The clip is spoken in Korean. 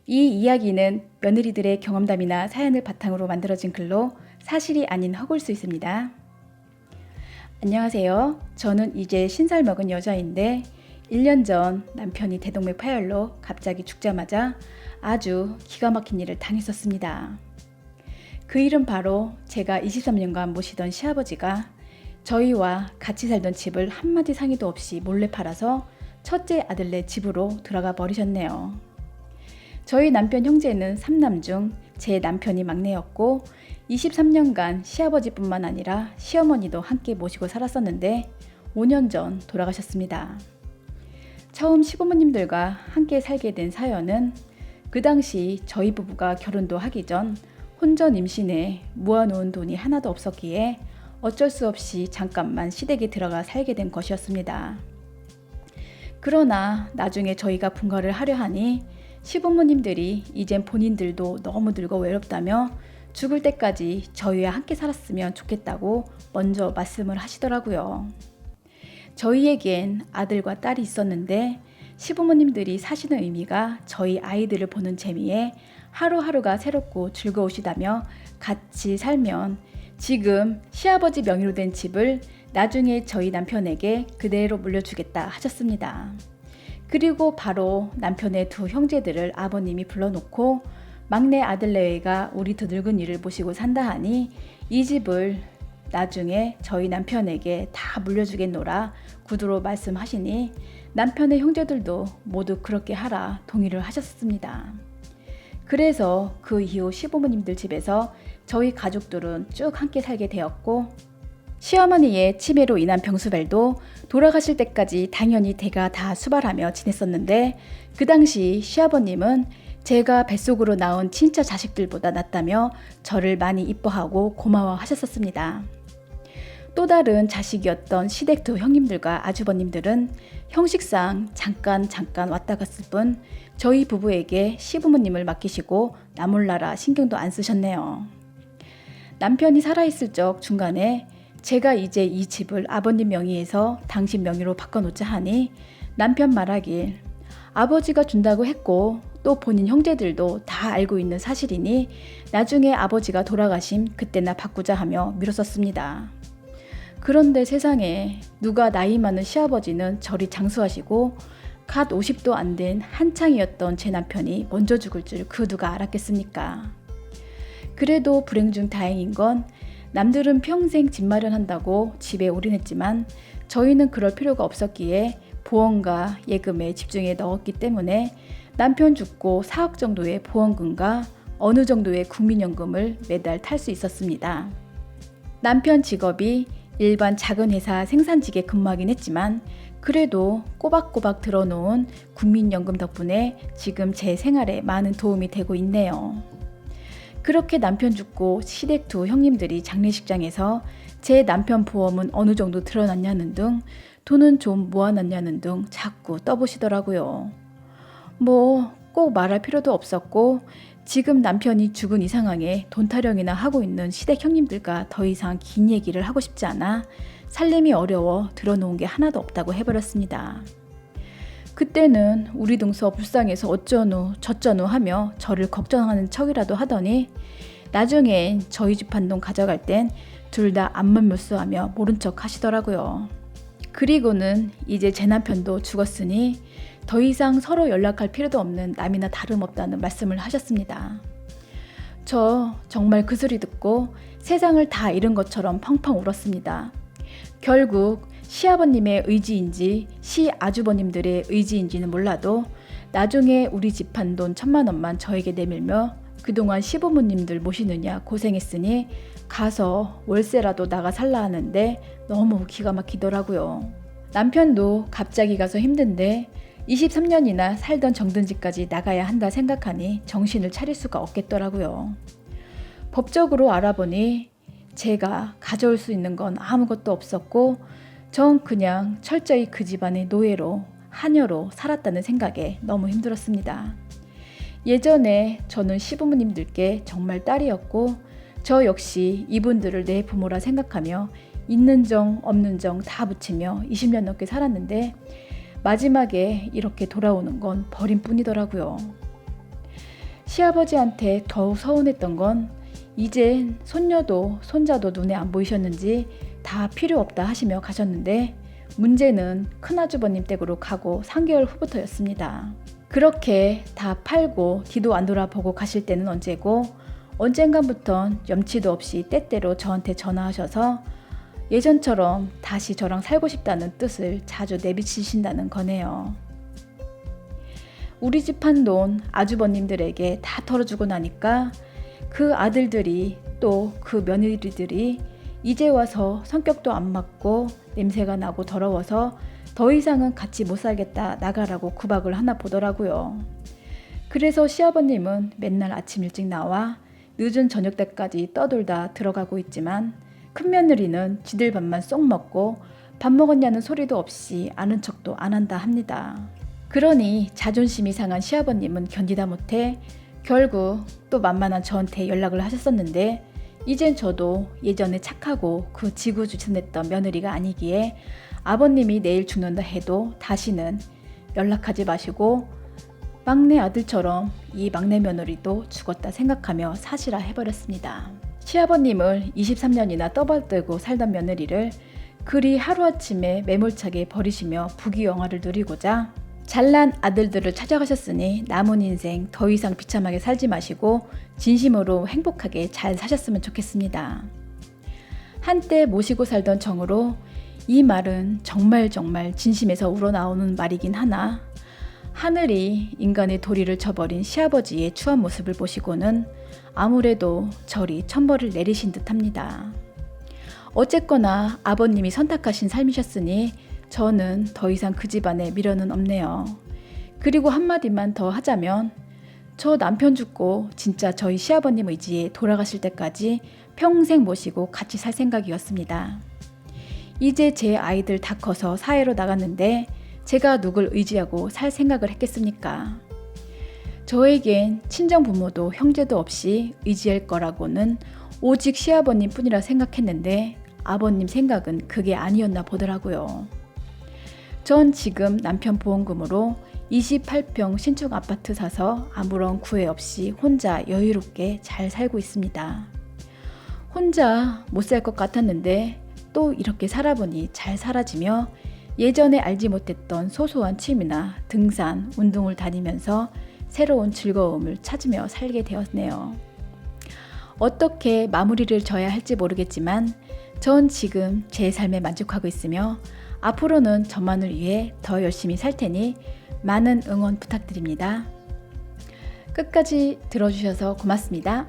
이 이야기는 며느리들의 경험담이나 사연을 바탕으로 만들어진 글로 사실이 아닌 허구일 수 있습니다. 안녕하세요. 저는 이제 50살 먹은 여자인데 1년 전 남편이 대동맥 파열로 갑자기 죽자마자 아주 기가 막힌 일을 당했었습니다. 그 일은 바로 제가 23년간 모시던 시아버지가 저희와 같이 살던 집을 한마디 상의도 없이 몰래 팔아서 첫째 아들네 집으로 들어가 버리셨네요. 저희 남편 형제는 3남 중 제 남편이 막내였고 23년간 시아버지뿐만 아니라 시어머니도 함께 모시고 살았었는데 5년 전 돌아가셨습니다. 처음 시부모님들과 함께 살게 된 사연은 그 당시 저희 부부가 결혼도 하기 전 혼전 임신에 모아놓은 돈이 하나도 없었기에 어쩔 수 없이 잠깐만 시댁에 들어가 살게 된 것이었습니다. 그러나 나중에 저희가 분가를 하려 하니 시부모님들이 이젠 본인들도 너무 늙어 외롭다며 죽을 때까지 저희와 함께 살았으면 좋겠다고 먼저 말씀을 하시더라고요. 저희에겐 아들과 딸이 있었는데 시부모님들이 사시는 의미가 저희 아이들을 보는 재미에 하루하루가 새롭고 즐거우시다며 같이 살면 지금 시아버지 명의로 된 집을 나중에 저희 남편에게 그대로 물려주겠다 하셨습니다. 그리고 바로 남편의 두 형제들을 아버님이 불러놓고 막내 아들내외가 우리 더 늙은 이를 모시고 산다 하니 이 집을 나중에 저희 남편에게 다 물려주겠노라 구두로 말씀하시니 남편의 형제들도 모두 그렇게 하라 동의를 하셨습니다. 그래서 그 이후 시부모님들 집에서 저희 가족들은 쭉 함께 살게 되었고 시어머니의 치매로 인한 병수발도 돌아가실 때까지 당연히 대가 다 수발하며 지냈었는데 그 당시 시아버님은 제가 뱃속으로 나온 친자 자식들보다 낫다며 저를 많이 이뻐하고 고마워하셨었습니다. 또 다른 자식이었던 시댁 두 형님들과 아주버님들은 형식상 잠깐 왔다 갔을 뿐 저희 부부에게 시부모님을 맡기시고 나몰라라 신경도 안 쓰셨네요. 남편이 살아있을 적 중간에 제가 이제 이 집을 아버님 명의에서 당신 명의로 바꿔놓자 하니 남편 말하길 아버지가 준다고 했고 또 본인 형제들도 다 알고 있는 사실이니 나중에 아버지가 돌아가심 그때나 바꾸자 하며 미뤘었습니다. 그런데 세상에 누가 나이 많은 시아버지는 저리 장수하시고 갓 50도 안 된 한창이었던 제 남편이 먼저 죽을 줄 그 누가 알았겠습니까? 그래도 불행 중 다행인 건 남들은 평생 집 마련한다고 집에 올인했지만 저희는 그럴 필요가 없었기에 보험과 예금에 집중해 넣었기 때문에 남편 죽고 4억 정도의 보험금과 어느 정도의 국민연금을 매달 탈 수 있었습니다. 남편 직업이 일반 작은 회사 생산직에 근무하긴 했지만 그래도 꼬박꼬박 들어놓은 국민연금 덕분에 지금 제 생활에 많은 도움이 되고 있네요. 그렇게 남편 죽고 시댁 두 형님들이 장례식장에서 제 남편 보험은 어느 정도 들어놨냐는 등 돈은 좀 모아놨냐는 등 자꾸 떠보시더라고요. 뭐 꼭 말할 필요도 없었고 지금 남편이 죽은 이 상황에 돈 타령이나 하고 있는 시댁 형님들과 더 이상 긴 얘기를 하고 싶지 않아 살림이 어려워 들어놓은 게 하나도 없다고 해버렸습니다. 그때는 우리 동서 불쌍해서 어쩌누 저쩌누 하며 저를 걱정하는 척이라도 하더니 나중엔 저희 집 한 동 가져갈 땐 둘 다 안면물수하며 모른 척 하시더라고요. 그리고는 이제 제 남편도 죽었으니 더 이상 서로 연락할 필요도 없는 남이나 다름없다는 말씀을 하셨습니다. 저 정말 그 소리 듣고 세상을 다 잃은 것처럼 펑펑 울었습니다. 결국 시아버님의 의지인지 시아주버님들의 의지인지는 몰라도 나중에 우리 집 한 돈 1,000만 원만 저에게 내밀며 그동안 시부모님들 모시느냐 고생했으니 가서 월세라도 나가 살라 하는데 너무 기가 막히더라고요. 남편도 갑자기 가서 힘든데 23년이나 살던 정든 집까지 나가야 한다 생각하니 정신을 차릴 수가 없겠더라고요. 법적으로 알아보니 제가 가져올 수 있는 건 아무것도 없었고 전 그냥 철저히 그 집안의 노예로 하녀로 살았다는 생각에 너무 힘들었습니다. 예전에 저는 시부모님들께 정말 딸이었고 저 역시 이분들을 내 부모라 생각하며 있는 정 없는 정 다 붙이며 20년 넘게 살았는데 마지막에 이렇게 돌아오는 건 버림뿐이더라고요. 시아버지한테 더욱 서운했던 건 이젠 손녀도 손자도 눈에 안 보이셨는지 다 필요 없다 하시며 가셨는데 문제는 큰아주버님 댁으로 가고 3개월 후부터였습니다. 그렇게 다 팔고 뒤도 안 돌아보고 가실 때는 언제고 언젠간부턴 염치도 없이 때때로 저한테 전화하셔서 예전처럼 다시 저랑 살고 싶다는 뜻을 자주 내비치신다는 거네요. 우리 집 한 돈 아주버님들에게 다 털어주고 나니까 그 아들들이 또 그 며느리들이 이제 와서 성격도 안 맞고 냄새가 나고 더러워서 더 이상은 같이 못 살겠다 나가라고 구박을 하나 보더라고요. 그래서 시아버님은 맨날 아침 일찍 나와 늦은 저녁 때까지 떠돌다 들어가고 있지만 큰며느리는 지들 밥만 쏙 먹고 밥 먹었냐는 소리도 없이 아는 척도 안 한다 합니다. 그러니 자존심이 상한 시아버님은 견디다 못해 결국 또 만만한 저한테 연락을 하셨었는데 이젠 저도 예전에 착하고 그 지구주선했던 며느리가 아니기에 아버님이 내일 죽는다 해도 다시는 연락하지 마시고 막내 아들처럼 이 막내 며느리도 죽었다 생각하며 사시라 해버렸습니다. 시아버님을 23년이나 떠받들고 살던 며느리를 그리 하루아침에 매몰차게 버리시며 부귀영화를 누리고자 잘난 아들들을 찾아가셨으니 남은 인생 더 이상 비참하게 살지 마시고 진심으로 행복하게 잘 사셨으면 좋겠습니다. 한때 모시고 살던 정으로 이 말은 정말 진심에서 우러나오는 말이긴 하나 하늘이 인간의 도리를 저버린 시아버지의 추한 모습을 보시고는 아무래도 저리 천벌을 내리신 듯합니다. 어쨌거나 아버님이 선택하신 삶이셨으니 저는 더 이상 그 집안에 미련은 없네요. 그리고 한마디만 더 하자면 저 남편 죽고 진짜 저희 시아버님 의지에 돌아가실 때까지 평생 모시고 같이 살 생각이었습니다. 이제 제 아이들 다 커서 사회로 나갔는데 제가 누굴 의지하고 살 생각을 했겠습니까? 저에겐 친정 부모도 형제도 없이 의지할 거라고는 오직 시아버님 뿐이라 생각했는데 아버님 생각은 그게 아니었나 보더라고요. 전 지금 남편 보험금으로 28평 신축 아파트 사서 아무런 구애 없이 혼자 여유롭게 잘 살고 있습니다. 혼자 못 살 것 같았는데 또 이렇게 살아보니 잘 살아지며 예전에 알지 못했던 소소한 취미나 등산, 운동을 다니면서 새로운 즐거움을 찾으며 살게 되었네요. 어떻게 마무리를 져야 할지 모르겠지만 전 지금 제 삶에 만족하고 있으며 앞으로는 저만을 위해 더 열심히 살 테니 많은 응원 부탁드립니다. 끝까지 들어주셔서 고맙습니다.